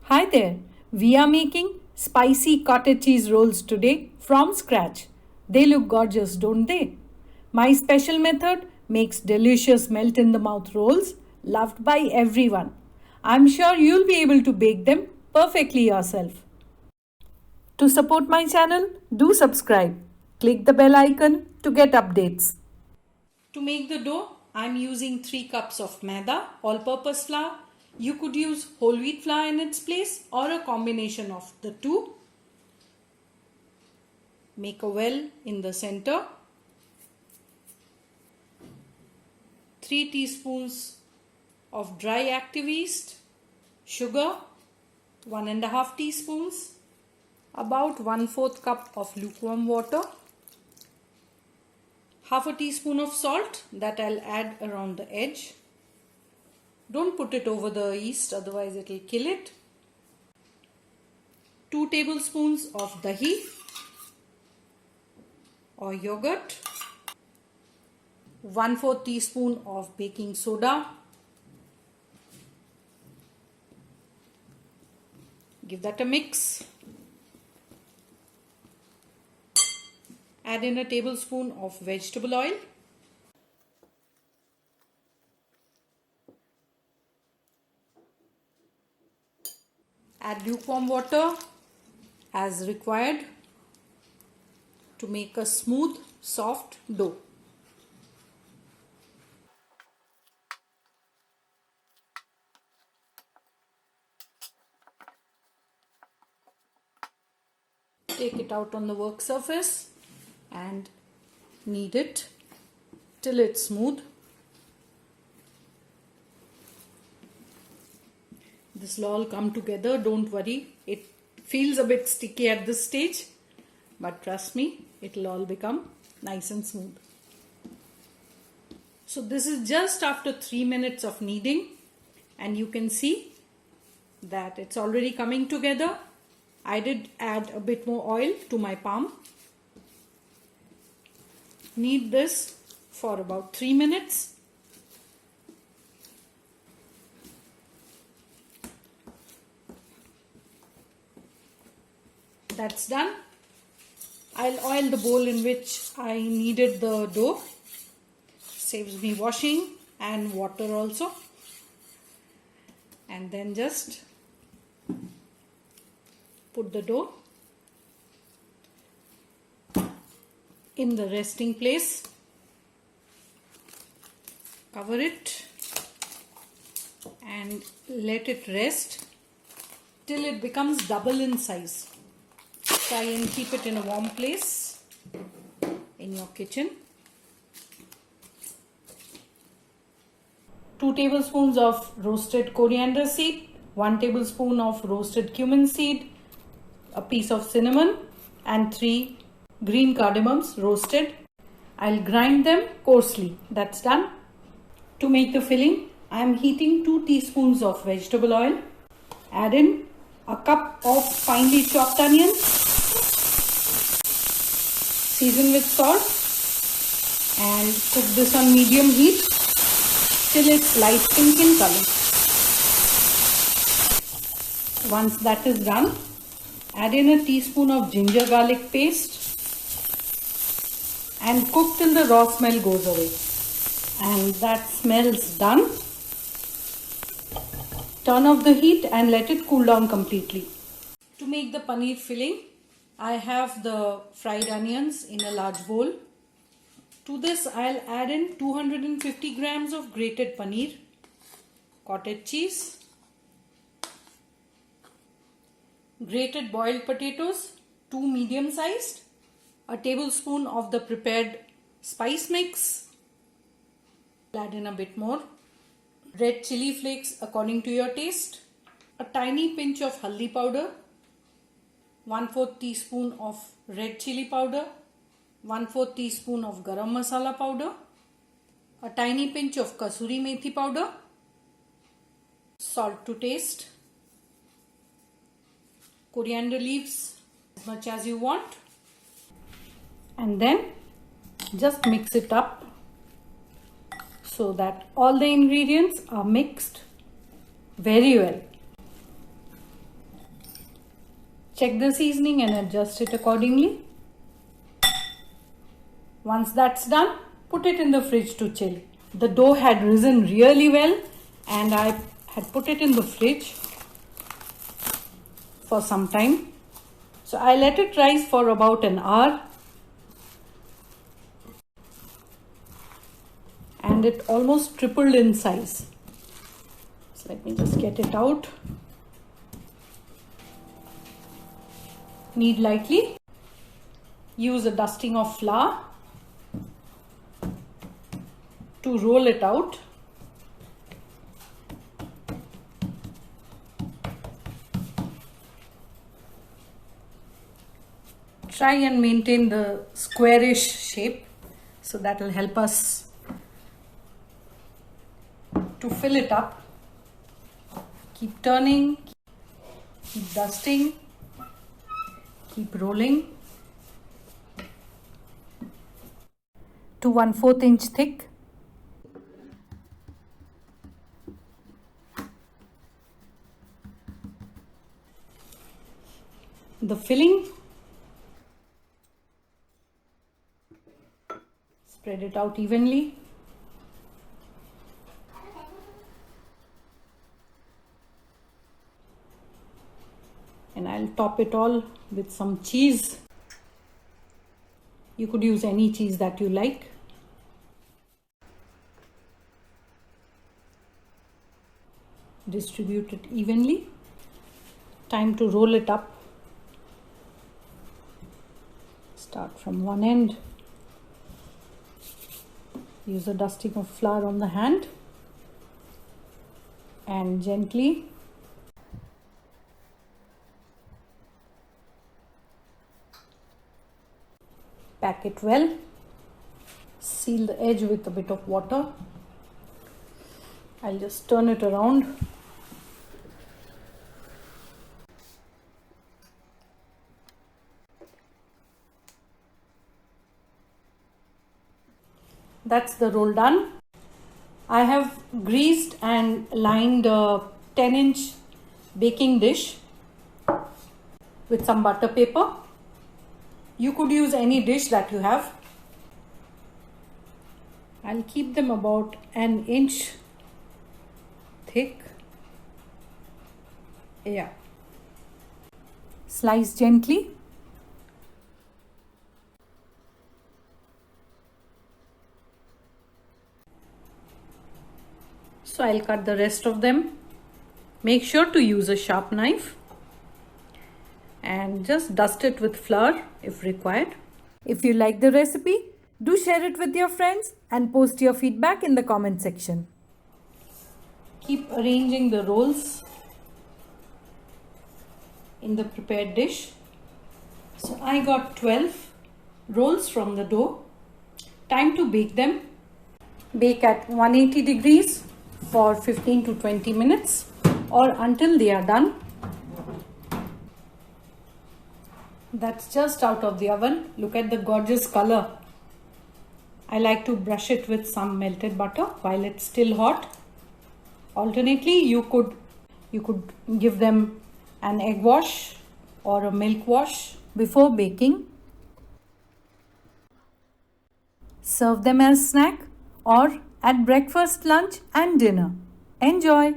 Hi there. We are making spicy cottage cheese rolls today from scratch. They look gorgeous, don't they? My special method makes delicious melt in the mouth rolls loved by everyone. I'm sure you'll be able to bake them perfectly yourself. To support my channel, do subscribe. Click the bell icon to get updates. To make the dough, I'm using 3 cups of maida, all-purpose flour. You could use whole wheat flour in its place or a combination of the two. Make a well in the center. 3 teaspoons of dry active yeast, sugar, 1.5 teaspoons, about 1/4 cup of lukewarm water, half a teaspoon of salt that I'll add around the edge. Don't put it over the yeast, otherwise it will kill it. 2 tablespoons of dahi or yogurt, 1/4 teaspoon of baking soda. Give that a mix. Add in a tablespoon of vegetable oil. Add lukewarm water as required to make a smooth, soft dough. Take it out on the work surface and knead it till it's smooth. This will all come together, don't worry. It feels a bit sticky at this stage, but trust me, it will all become nice and smooth. So this is just after 3 minutes of kneading, and you can see that it's already coming together. I did add a bit more oil to my palm. Knead this for about 3 minutes. That's done. I'll oil the bowl in which I kneaded the dough. Saves me washing and water also. And then just put the dough in the resting place. Cover it and let it rest till it becomes double in size. Try and keep it in a warm place in your kitchen. 2 tablespoons of roasted coriander seed, 1 tablespoon of roasted cumin seed, a piece of cinnamon and 3 green cardamoms roasted. I'll grind them coarsely. That's done. To make the filling, I am heating 2 teaspoons of vegetable oil. Add in a cup of finely chopped onions. Season with salt and cook this on medium heat till it's light pink in color. Once that is done, add in a teaspoon of ginger garlic paste and cook till the raw smell goes away. And that smells done. Turn off the heat and let it cool down completely. To make the paneer filling, I have the fried onions in a large bowl. To this, I'll add in 250 grams of grated paneer, cottage cheese, grated boiled potatoes, 2 medium sized, a tablespoon of the prepared spice mix. Add in a bit more. Red chili flakes according to your taste, a tiny pinch of haldi powder, 1/4 teaspoon of red chili powder, 1/4 teaspoon of garam masala powder, a tiny pinch of kasuri methi powder, salt to taste, coriander leaves as much as you want, and then just mix it up so that all the ingredients are mixed very well. Check the seasoning and adjust it accordingly. Once that's done, put it in the fridge to chill. The dough had risen really well and I had put it in the fridge for some time. So I let it rise for about an hour and it almost tripled in size. So let me just get it out. Knead lightly. Use a dusting of flour to roll it out. Try and maintain the squarish shape, so that will help us to fill it up. Keep turning, keep dusting, keep rolling. To 1/4 inch thick. The filling, spread it out evenly. And I'll top it all with some cheese. You could use any cheese that you like. Distribute it evenly. Time to roll it up. Start from one end. Use a dusting of flour on the hand and gently pack it well. Seal the edge with a bit of water. I'll just turn it around. That's the roll done. I have greased and lined a 10-inch baking dish with some butter paper. You could use any dish that you have. I'll keep them about an inch thick. Yeah. Slice gently. So I'll cut the rest of them. Make sure to use a sharp knife and just dust it with flour if required. If you like the recipe, do share it with your friends and post your feedback in the comment section. Keep arranging the rolls in the prepared dish. So I got 12 rolls from the dough. Time to bake them. Bake at 180 degrees for 15 to 20 minutes or until they are done. That's just out of the oven. Look at the gorgeous color. I like to brush it with some melted butter while it's still hot. Alternately, you could give them an egg wash or a milk wash before baking. Serve them as snack or at breakfast, lunch and dinner. Enjoy!